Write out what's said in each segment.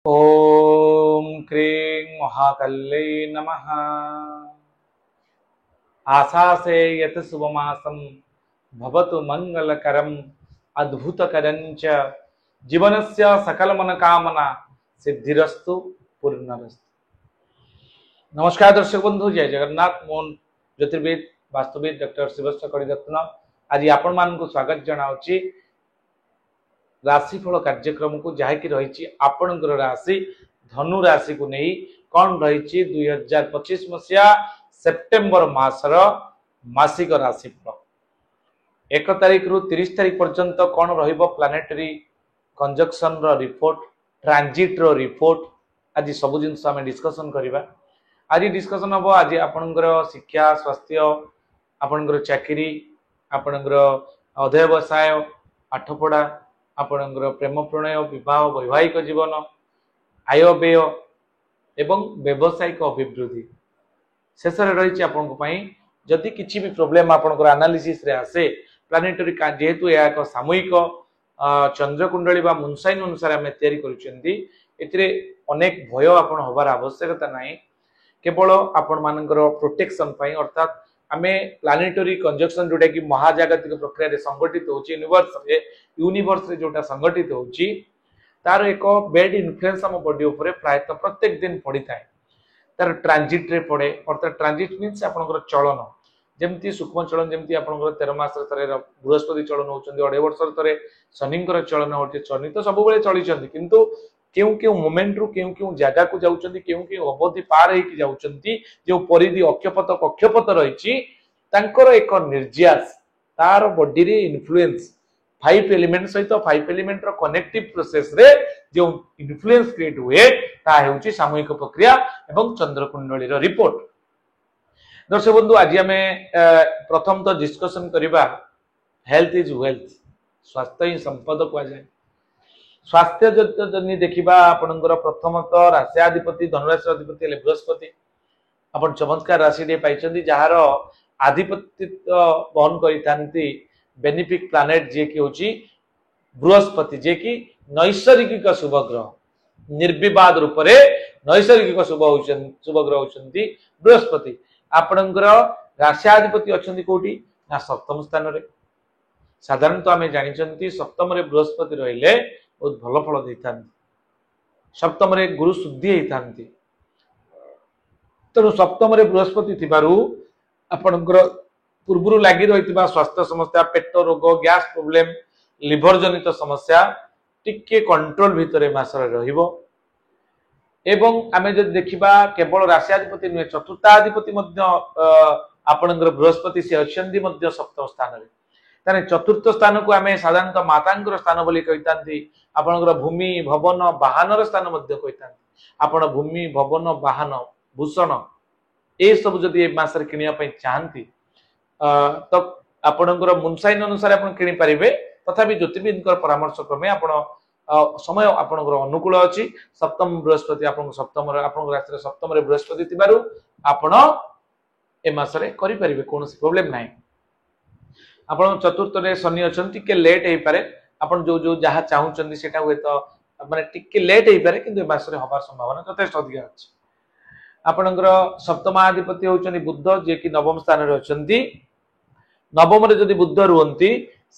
ओम क्रीं महाकल्लै नमः। आशासे यत शुभमासं भवतु मंगलकरम अद्भुतकरं च जीवनस्य सकलमनोकामना सिद्धिरस्तु पूर्णरस्तु। नमस्कार दर्शक बंधु, जय जगन्नाथ। मोहन ज्योतिर्विद वास्तुविद डॉक्टर शिवस्व कड़ीरत्न आज आपण मानक स्वागत जनाऊँगी राशिफल कार्यक्रम को जहाँकि रही आपणकर राशि धनु राशि को नहीं कौन रही 2025 मसीहा सेप्टेम्बर मासर मासिक राशिफल 1 तारिख रु 30 तारिख पर्यंत कौन planetary conjunction report transit report आज सब जिन डिस्कसन करवा। आज डिस्कसन हम आज आपणकर शिक्षा स्वास्थ्य आपणकर चाकरी आपणकर अध्यय व्यवसाय पाठपढ़ा आपणकर प्रेम प्रणय विवाह वैवाहिक जीवन आय व्यय एवं व्यावसायिक अभिवृद्धि शेष रही आपण जदि किसी भी प्रोब्लेम आपणकर एनालिसिस रे आसे प्लानेटरी जेहेतु यह एक सामूहिक चंद्रकुंडली बा मुनसाइन अनुसार आम या अनेक भय आपण हबार आवश्यकता ना केवल आपण मानकर प्रोटेक्शन अर्थात आमे प्लानेटरी कंजक्शन जोटा कि महाजागतिक प्रक्रिया रे संगठित होची यूनिवर्स रे जोटा संगठित होची तार एक बेड इन्फ्लुएंस हम बॉडी ऊपर प्रायतः प्रत्येक दिन पड़ी थाए। तार ट्रांजिट रे पड़े अर्थात ट्रांजिट मीन्स आपनकर चलन जेमती सूक्ष्म चलन जेमती आपनकर 13 मास रे बृहस्पति चलन होचंदी 2.5 वर्ष रे शनिंकर चलन होचे। शनि तो सब बेले चली चंदी किंतु केउ केउ मोमेंट रु केउ केउ जगह को जाउचंदी केउ केउ अवधि पार हे कि जाउचंदी जो परिधि अक्षपथ कक्षपथ रहिची तांकर एक निर्यास तार बॉडी रे इन्फ्लुएंस 5 एलिमेंट सहित 5 एलिमेंट रो कनेक्टिव प्रोसेस रे जो इन्फ्लुएंस क्रिएट हुए ता हेउची सामूहिक प्रक्रिया एवं चंद्रकुंडली रो रिपोर्ट। दर्शक बंधु आज आमे प्रथम तो डिस्कशन करिबा हेल्थ इज वेल्थ स्वास्थ्य ही संपद को जाय। स्वास्थ्य जदि देखिबा आपनकर प्रथमतः राशियाधिपति धनुराशि अधिपति हेले बृहस्पति आपण चमत्कार राशि रे पाइचंदी जहार आधिपत्य वहन करिथांती बेनिफिक प्लानेट जे कि होची बृहस्पति जे कि नैसर्गिक शुभ ग्रह निर्विवाद रूप रे नैसर्गिक शुभ ग्रह होचंती बृहस्पति। आपणकर राशियाधिपति अछंती कोठी ना सप्तम स्थान रे। साधारणतः आमे जानिचंती सप्तम रे बृहस्पति रहिले बहुत भल फल देथांती सप्तम रे गुरु शुद्धि हेथांती तेणु सप्तम रे बृहस्पति थिबारु आपणकर पूर्व लगी रही स्वास्थ्य समस्या पेट रोग गैस प्रोब्लेम लिवर जनित समस्या टिके कंट्रोल भितर मासरे रहिबो। एवं आमे जदि देखिबा केवल राशियाधिपति नुहे चतुर्थाधिपति मध्य आपणकर बृहस्पति से अछंदी मध्य सप्तम स्थान रे ताने चतुर्थ स्थान को आमे साधारणतः मातांकर स्थान बोली कहितांती आपणकर भूमि भवन वाहन स्थान मध्य कहितांती आपण भूमि भवन वाहन भूषण ए सब जदि ए मासरे किनिया पई चाहंती तो आपणकर मुनसाइन अनुसार आपण किनि परिबे तथापि ज्योतिर्विदकर परामर्श क्रमे आपण समय आपणकर अनुकूल अछि। सप्तम बृहस्पति आपण सप्तम आपण राशि रे सप्तम रे बृहस्पति तिबारु आपण ए मासरे करि परिबे कोनोसी प्रॉब्लम नाही। आपण चतुर्थ रे शनि अछंती के लेट हेई पारे आपण जो जो जहा चाहुचंदी सेटा होय तो माने टिके लेट हेई पारे किंतु ए मासरे हबार संभावना यथेष्ट अधिक अछि। आपणकर सप्तमाधिपति होचनी बुध जे कि नवम स्थान रे अछंती नवम रे जदि बुध रुहंती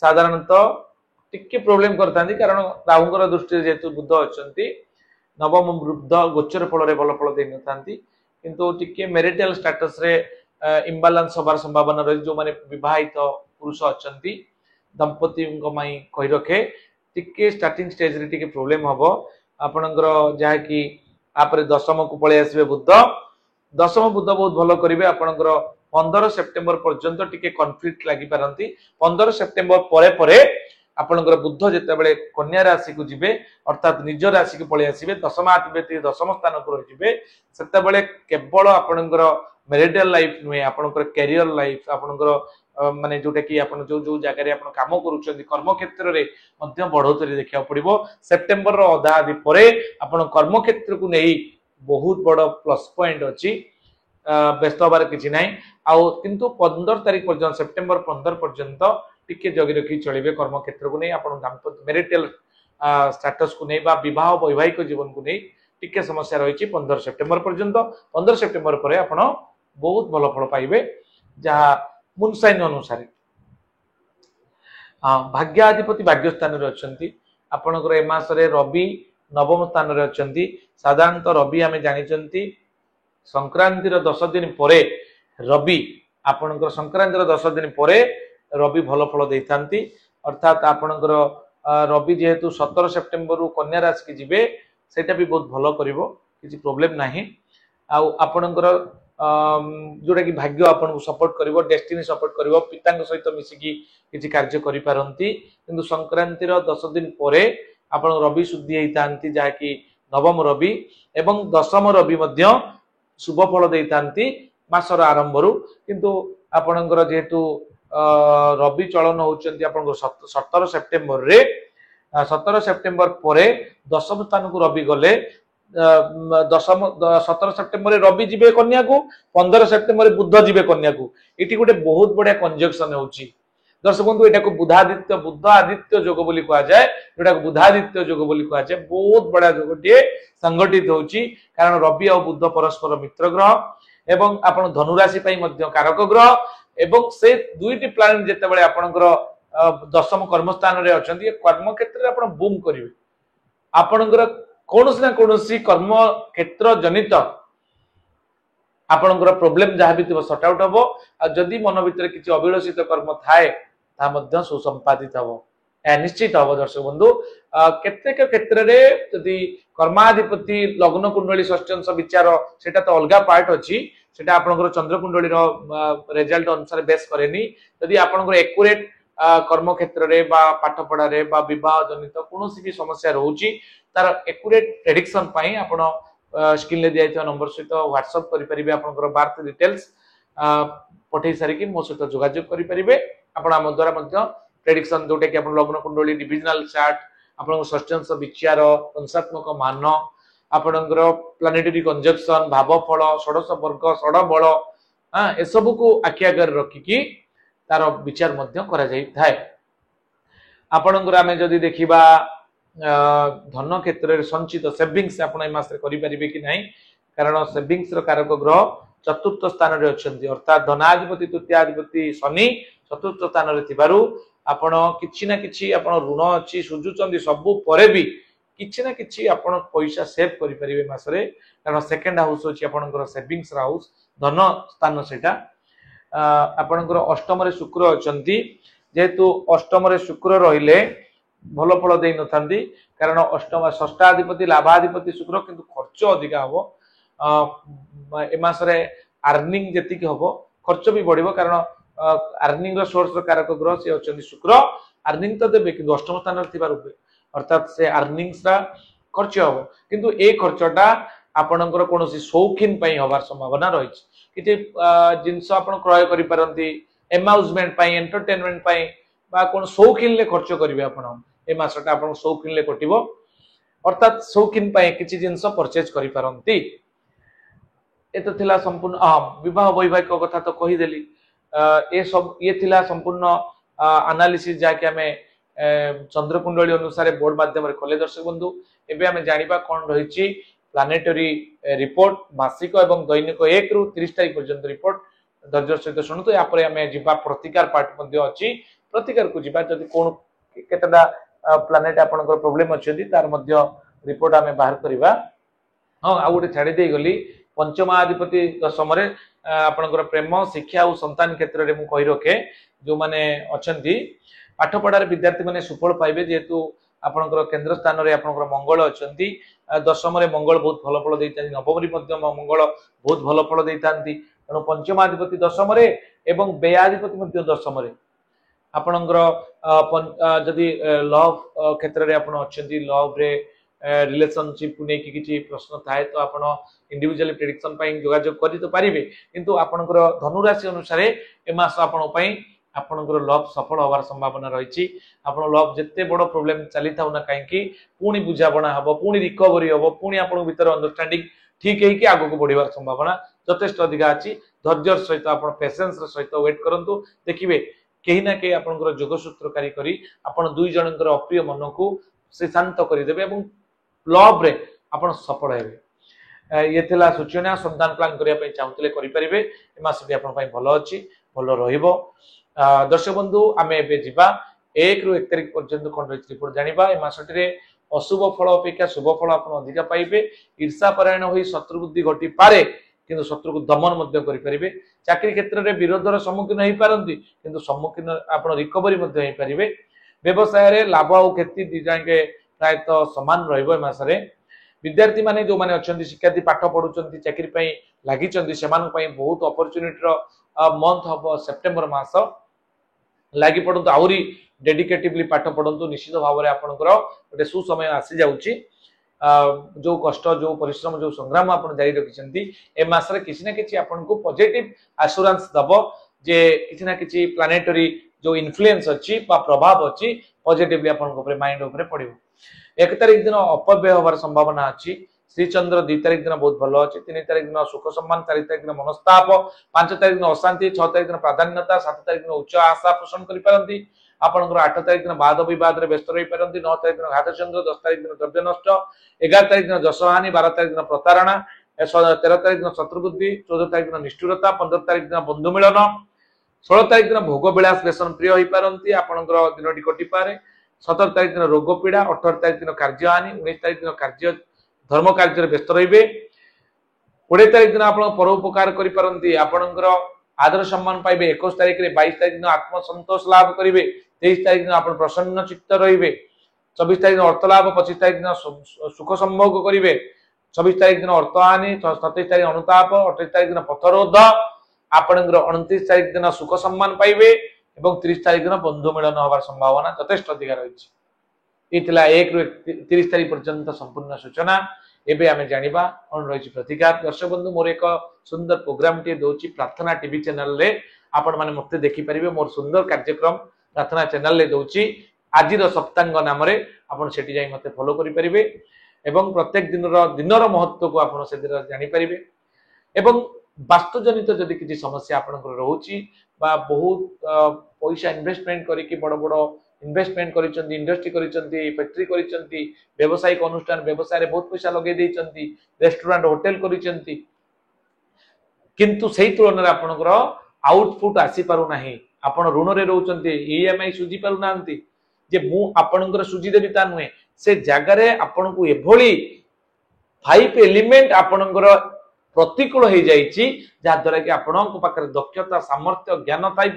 साधारणतः टिके प्रॉब्लम करतांती कारण राहुंकर दृष्टि जेतु बुध अछंती नवम बुध गोचर फल रे बल फल दे नथांती किंतु टिके मैरिटल स्टेटस रे इम्बैलेंस होबार संभावना रही जो माने विवाहित पुरुष अछंती दंपति माई कहि रखे टिके स्टार्टिंग स्टेज रे टिके प्रॉब्लम हबो। आपणकर जहा कि आपरे दशम को पळे आसीबे बुध दशम बुध बहुत भलो करिवे आपणकर 15 सेप्टेम्बर पर्यंत टिके कॉन्फ्लिक्ट लागि पारंती 15 सेप्टेम्बर परे परे आपणकर बुध जेते बेले कन्या राशि को जिबे अर्थात निज राशि को पळे आसीबे दशमाधिपति दशम स्थान को रहिबे सेते बेले केवल आपणकर मैरिटल लाइफ नुहे आपणकर कैरियर लाइफ आपणकर माने जोटा कि आपण जो जो जगह रे आपण काम करूछंती कर्म क्षेत्र रे मध्य बढ़ोतरी देखिया पड़िबो। सेप्टेम्बर रो अधा आदि परे आपण कर्म क्षेत्र को नेई बहुत बड़ प्लस पॉइंट अछि व्यस्त हबार किछि नाही आउ किंतु 15 तारिख पर्यंत सेप्टेम्बर 15 पर्यंत टिके जगी रखी चलिबे कर्म क्षेत्र को नहीं आपण दाम्पत्य मैरिटल स्टेटस को नहीं विवाह वैवाहिक जीवन को नहीं टिके समस्या रही 15 सेप्टेम्बर पर्यंत 15 सेप्टेम्बर पर आप बहुत भल फल पाइबे जहाँ मुनसाइन अनुसार भाग्याधिपति भाग्य स्थान रे अछंती आपनकर ए मासरे रवि नवम स्थान रे अछंती साधारणतः रवि आमे जानिचंती संक्रांतिर 10 दिन परे रवि आपनकर संक्रांतिर 10 दिन परे रवि भल फल देथांती अर्थात आपनकर रवि जेहेतु 17 सेप्टेम्बर कन्या राशि की जिबे सेटा भी बहुत भल करिवो किछि प्रॉब्लम नाही आउ आपनकर जोटा कि भाग्य आपन को सपोर्ट करिवो डेस्टिनी सपोर्ट करिवो पिता सहित मिसिकी किछि कार्य करि पारंती किंतु संक्रांतिर 10 दिन परे आपण रवि शुद्धि हेतांती जा कि नवम रवि एवं दशम रवि मध्य शुभ फल देतांती मासर आरंभ रु किंतु आपणकर जेहेतु रवि चलन होचंती आपन 17 सेप्टेम्बर रे 17 सेप्टेम्बर परे दशम स्थान को रवि गले दशम 17 सेप्टेम्बर रवि जीवे कन्या को 15 सेप्टेम्बर बुध जीवे कन्या को ये गोटे बहुत बढ़िया कंजक्शन होची दर्शक बंधु एटा को बुधादित्य बुध आदित्य योग बोली कहा जाए जोटा को बुधादित्य योग बोली कहा जाए बहुत बढ़िया योगटे संगठित होची कारण रवि और बुध परस्पर मित्र ग्रह एवं आपण धनुराशि पई मध्य कारक ग्रह एवं से दुईटी प्लानेट जेतेबेले आपणकर दशम कर्मस्थान रे अछंती कर्म क्षेत्र रे आपण बूम करिवे आपणकर कोनोसी ना कोनोसी कर्म क्षेत्र जनित आपणकर प्रॉब्लम जहाँ भी थी सॉर्ट आउट हबो आ जदि मन भितर किछि अभिलषित कर्म थाए ता मध्य सुसंपादित हबो ए निश्चित हबो दर्शक बंधु केतेक क्षेत्र रे जदि कर्माधिपति लग्न कुंडली षष्ठ अंश विचार सेटा तो अलगा पार्ट अछि सेटा आपणकर चंद्र कुंडली रो रिजल्ट अनुसार बेस करेनी जदि आपणकर एक्यूरेट कर्म क्षेत्र रे बा पाठ पढ़ा रे बा विवाह जनित कोनोसी भी समस्या रहउची तार एक्यूरेट प्रेडिक्शन पाई आपण स्क्रीन ले दिया नंबर सहित व्हाट्सएप करि परिबे आपनकर बार्थ डिटेल्स पठै सारी कि मो सहित जोगाजोग करि परिबे आपण हम द्वारा मध्य प्रेडिक्शन जोटे कि आपण लग्न कुंडली डिविजनल चार्ट आपण षष्ठांश विचार अंशात्मक मान आपणकर प्लानेटरी कंजक्शन भाव फल षोडश वर्ग षड बल ए सब को आखि आगर रखिकी तार विचार मध्य करा जाई थाए आपणकर आमे जदि देखिबा धन क्षेत्र में संचित सेविंग्स आपण ए मास रे करि परिबे कि नहीं कारण सेविंग्स रो कारक ग्रह चतुर्थ स्थान रे अछंती अर्थात धनाधिपति तृतीयाधिपति शनि चतुर्थ स्थान रे थिबारु आपण किछि ना किछि आपण ऋण अछि सुजुचंदी सबु परे भी किछि ना किछि आपण पैसा सेव करि परिबे मास रे कारण सेकंड हाउस अछि आपणकर सेविंग्स हाउस धन स्थान सेटा आपणकर अष्टम रे शुक्र अछंती जेहेतु अष्टम रे शुक्र रहिले भल फल दे नथांती कारण अष्टम षष्ठाधिपति लाभाधिपति शुक्र किंतु खर्च अधिक हम ए मासरे अर्निंग जेतिक हबो खर्च भी बढ़िबो कारण अर्निंग रो सोर्स रो कारक ग्रह से अछंती शुक्र अर्निंग तो देबे किंतु अष्टम स्थान रे थिबा रुपे अर्थात से अर्निंग्स रा खर्च हबो किंतु ए खर्चटा आपनकर कोनोसी शौकीन पई होबार संभावना रहिछ किछि जिंस आपण क्रय करि पारंती एम्यूजमेंट पई एंटरटेनमेंट पई बा कोन शौकीन ले खर्च करिवे आपण ए मासटा आपण शौकीन ले कटिबो अर्थात शौकीन पई किछि जिंस परचेज करि पारंती एतो थिला संपूर्ण विवाह वैवाहिक कथा तो कहि देली ए सब ये थिला संपूर्ण एनालिसिस जाके हमें चंद्र कुंडली अनुसार बोर्ड माध्यम रे कले दर्शक बंधु एबे हमें जानिबा कोन रहिछि प्लानेटरी रिपोर्ट मासिक एवं दैनिक 1 रु 30 तारिख पर्यंत रिपोर्ट धैर्य सहित शुणुतु या पर हमें जिबा प्रतिकार पार्ट मध्ये अछि प्रतिकार को जिबा जदि कोन केतडा प्लानेट आपनकर प्रॉब्लम अछि तार मध्ये रिपोर्ट हमें बाहर करबा हां आ गोटे छाडी दे गली पंचमाधिपति दशम रे आपनकर प्रेम शिक्षा और संतान क्षेत्र रे मु कहि रखे जो माने अछंती पाठ पढ़ार विद्यार्थी माने सुफल पाइबे जेहेतु आपनकर केंद्र स्थान रे आपनकर मंगल अछंती दशम रे मंगल बहुत भल फल दैतांती नवम रे मध्ये मंगल बहुत भल फल दैतांती तेणु पंचमाधिपति दशम रे एवं व्ययाधिपति मध्ये दशम रे आपनकर जदि लव क्षेत्र रे आपण अछंती लव रे रिलेशनशिप को नेकी किछि प्रश्न थाए तो आपण इंडिविजुअली प्रेडिक्शन पई जोगाजोग करि तो पारिबे किंतु आपनकर धनु राशि अनुसार ए मास आपण पई आपनकर लव सफल होबार संभावना रहिछि आपण लव जत्ते बड़ प्रॉब्लम चली थाउ ना काहे कि पुनी बुझाबणा हबो पुनी रिकवरी हबो पुनी आपण भीतर अंडरस्टैंडिंग ठीक है कि आगो को बढ़िबार संभावना यथेष्ट अधिक अछि धैर्य सहित आपण पेशेंस सहित वेट करंतु देखिबे केही ना केही आपनकर जोगसूत्रकारी करी आपण दुई जनकर अप्रिय मन को से शांत करदेवे लव रे आपण सफल हेबे। ये थिला सूचना संतान प्लान करने चाहूले करेंगे ए मास भी आपण भल अच्छी भल रहिबो। दर्शक बंधु आम एबे जिबा 1 ରୁ 1 तारिख पर्यंत कौन रही रिपोर्ट जानिबा। ए मासटी अशुभ फल अपेक्षा शुभ फल आप अधिक पाइबे। ईर्षा परायण होई शत्रु बुद्धि घटी पारे किंतु शत्रु को दमन मध्य करि परिबे। चाकरी क्षेत्र में विरोधर सम्मुखीन होई पारंती किंतु सम्मुखीन आपण रिकवरी मध्य होई परिबे। व्यवसाय रे लाभ और क्षति दिजाके प्रायतः समान रहिबो। ए मासरे विद्यार्थी माने जो माने अछंती शिक्षार्थी पाठ पढुचंती चाकरी पई लागिचंती सेमान पई बहुत अपॉर्चुनिटी रो मंथ हबो सेप्टेम्बर मास लागि पडंतु आउरी डेडिकेटिवली पाठ पढ़ु निश्चित भाव में आपंकर गोटे सुसमय आसी जाऊँगी। जो कष्ट जो परिश्रम जो संग्राम आप जारी रखिंट ए मासरे किसी ना कि आपको पॉजिटिव आश्योरेंस दब जे किसी ना कि प्लानेटरी जो इन्फ्लुएंस अच्छी प्रभाव अच्छी पॉजिटिवली आपन माइंड उपर पड़ो। 1 तारिख दिन अपव्यय होवार संभावना अच्छी। श्रीचंद्र 2 तारिख दिन बहुत भल अच्छी। 3 तारिख दिन सुख सम्मान, 4 तारिख दिन मनस्ताप, 5 तारिख दिन अशांति, 6 तारिख दिन प्राधान्यता, 7 तारिख दिन उच्च आशा पोषण करें। आपंकर 8 तारिख दिन वाद बद व्यस्त रही पारती। 9 तारिख दिन घातचंद्र, 10 तारिख दिन द्रव्य नष्ट, 11 तारिख दिन जशहानि, 12 तारिख दिन प्रतारणा, 13 तारिख दिन शत्रुबुद्धि, 14 तारिख दिन निष्ठुरता, 15 तारिख दिन बंधु मिलन, 16 तारिख दिन भोग विलास व्यसन प्रिय हो पारती। आपंकर दिन कटि पारे। 17 तारिख दिन रोग पीड़ा, 18 तारिख दिन कार्यहानि, 19 तारिख दिन कार्य धर्म कार्य व्यस्त रहिबे। 20 तारिख दिन आप परोपकार करें आपंकर आदर सम्मान पाइबे। 21 तारिख में 22 तारिख दिन आत्मसंतोष लाभ करेंगे। 23 तारिख दिन आप प्रसन्न चित्त रे। 24 तारिख दिन अर्थ लाभ, 25 तारिख दिन सुख संभोग करेंगे। 26 तारिख दिन अर्थहानि, 27 तारिख अनुताप, 28 तारिख दिन पथरोध, आपंकर 29 तारिख दिन सुख सम्मान पाइबे और 30 तारिख दिन बंधु मिलन होवार संभावना यथेष्ट अधिक रही। 1 ରୁ 30 तारिख पर्यंत संपूर्ण सूचना। एबे आमे जानिबा कौन रही प्रतिकार। दर्शक बंधु मोर एक सुंदर प्रोग्राम टी दौची प्रार्थना टीवी चैनल रे आपण माने मते देखि परिबे। मोर सुंदर कार्यक्रम प्रार्थना चैनल रे दौची आजिर सप्तांग नाम रे आपण सेठी जाई मते फॉलो करि परिबे एवं प्रत्येक दिनर महत्व को आपण से जानि परिबे। एवं वास्तुजनित जदि किसी समस्या आपनकर रहउची बा बहुत पैसा इन्वेस्टमेंट करिकि बड़ बड़ इन्वेस्टमेंट करिसंती, इंडस्ट्री करिसंती, फैक्ट्री करिसंती, व्यवसायिक अनुष्ठान व्यवसाय रे बहुत पैसा लगे देइसंती, रेस्टोरेंट होटल करिसंती, किंतु सेही तुलन रे आपनकर आउटपुट आसी पारु नाही। आपण ऋण रे रहउचंती, ईएमआई सुझी पारु नांती जे मु आपनकर सुझी देबी ता नुहे। से जगह रे आपनको एभली 5 एलिमेंट आपनकर प्रतिकूल हो जाइए जहाद्वारा कि आपण पाखे दक्षता सामर्थ्य ज्ञान थाई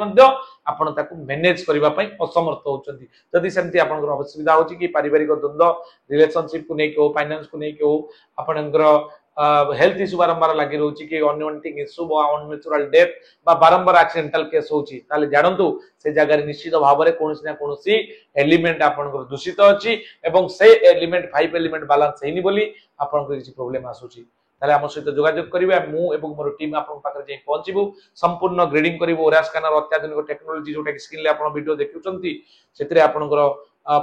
आपण ताकू मैनेज करने असमर्थ होती। जदि सेमती आपंकर असुविधा हो कि पारिवारिक द्वंद्व रिलेशनशिप को लेकिन हो, फाइनेंस को लेकिन हो, आपंकर हेल्थ इश्यू बारंबार लगी रोचे कि अनवांटेड इश्यू अननेचुरल डेथ बा बारंबार एक्सीडेंटल केस होची ताले जानंतु से जगह निश्चित भाव में कौन ना कौन एलिमेंट आपंकर दूषित अच्छी एवं से एलिमेंट 5 एलिमेंट बालांस होनी बोली आपंकर किसी प्रोब्लेम आसूची। ताले आम सहित जोगाजोग करिवे मु एवं मोर टीम आपन पाखरे जे पहुंचीबु संपूर्ण ग्रेडिंग करिवो। ओरा स्कैनर अत्याधुनिक टेक्नोलॉजी जोटा स्क्रीन ले आपन वीडियो देखुचंती सेतिरे आपनकर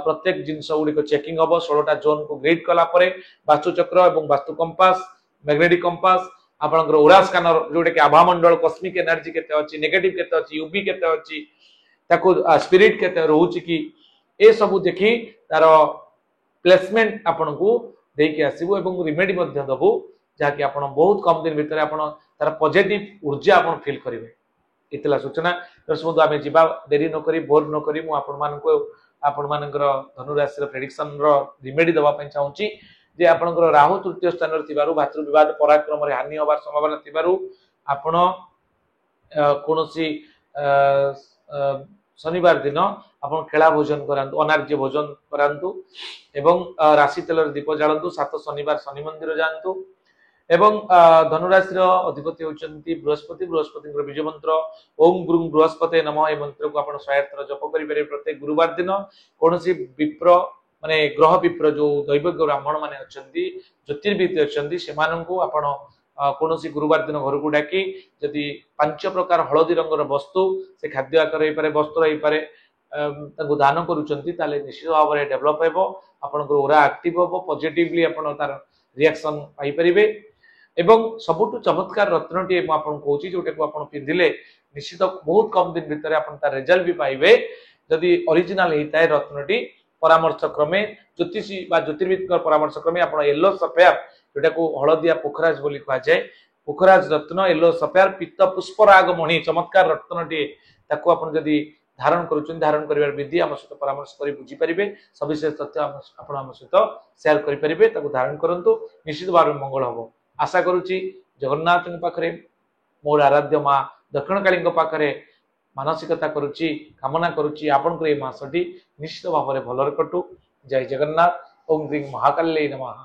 प्रत्येक जिंस गुडी को चेकिंग हबो। 16टा जोन को ग्रेड कला परे वास्तु चक्र एवं वास्तु कंपास मैग्नेटिक कंपास आपनकर ओरा स्कैनर जोटा कि आभामंडल कॉस्मिक एनर्जी केते अछि, नेगेटिव केते अछि, यूवी केते अछि, ताको स्पिरिट केते रहउछि कि ए सब देखि तार प्लेसमेंट आपनको देके आसीबो एवं रिमेडी मध्ये दबो जहाँकि आप बहुत कम दिन भितर तार पॉजिटिव ऊर्जा आप फील करेंगे। इतला सूचना दर्शक आम जा देरी नक बोर नक मुझे धनुराशि प्रेडिक्शन रिमेडी दवाई चाहूँगी जे आपंकर राहु तृतीय स्थान भातृ विवाद पराक्रम हानि होवार संभावना थिबारु आपण कौनसी शनिवार दिन आप खेला भोजन करांतु, अनार्य भोजन करांतु एवं राशि तेल दीप जालंतु। 7 शनिवार शनि मंदिर जातु एवं धनुराशि अधिपति होती बृहस्पति। बृहस्पति बीज मंत्र ओम गुरुं बृहस्पति नमः ए मंत्र को आप 100 थर जप करेंगे प्रत्येक गुरुवार दिन। कौन विप्र माने ग्रह विप्र जो दैवज्ञ ब्राह्मण माने अच्छी ज्योतिर्विद अच्छी से कौन गुरुवार दिन घर को डाकी जदि 5 प्रकार हलदी रंगर वस्तु से खाद्य आकार हो पारे वस्त्र हो पारे दान करुँच निश्चित भाव में डेभलप हो आपंकर ओरा एक्टिव हम पॉजिटिवली तार रिएक्शन पाई परिबे। एवं सबुठु चमत्कार रत्नटी मुझे जोटा को आप पिंधिले निश्चित बहुत कम दिन भितर आप रिजल्ट भी पाइबे। जदि ओरिजिनल होता है रत्नटी परामर्श क्रमे ज्योतिषी ज्योतिर्विद परामर्श क्रमे आप येलो सफेयर जोटा को हलदिया पोखराज बोली कहा जाए पोखराज रत्न येलो सफेयर पित्त पुष्पराग मणि चमत्कार रत्न टी ताको आपण जदी धारण करूछन धारण करिवार विधि आम सहित परामर्श करी बुझी परिबे सविशेष तथ्य आपण आम सहित शेयर करि परिबे ताको धारण करंतु निश्चित भाव मंगल हबो आशा करूची जगन्नाथ पाखरे मोर आराध्य माँ दक्षिण काली पाखरे मानसिकता करुच्ची कामना करुच्ची आपन मासटी निश्चित भाव में भलरे कटु जय जगन्नाथ ओम ग्रीं महाकाल्यै नमः।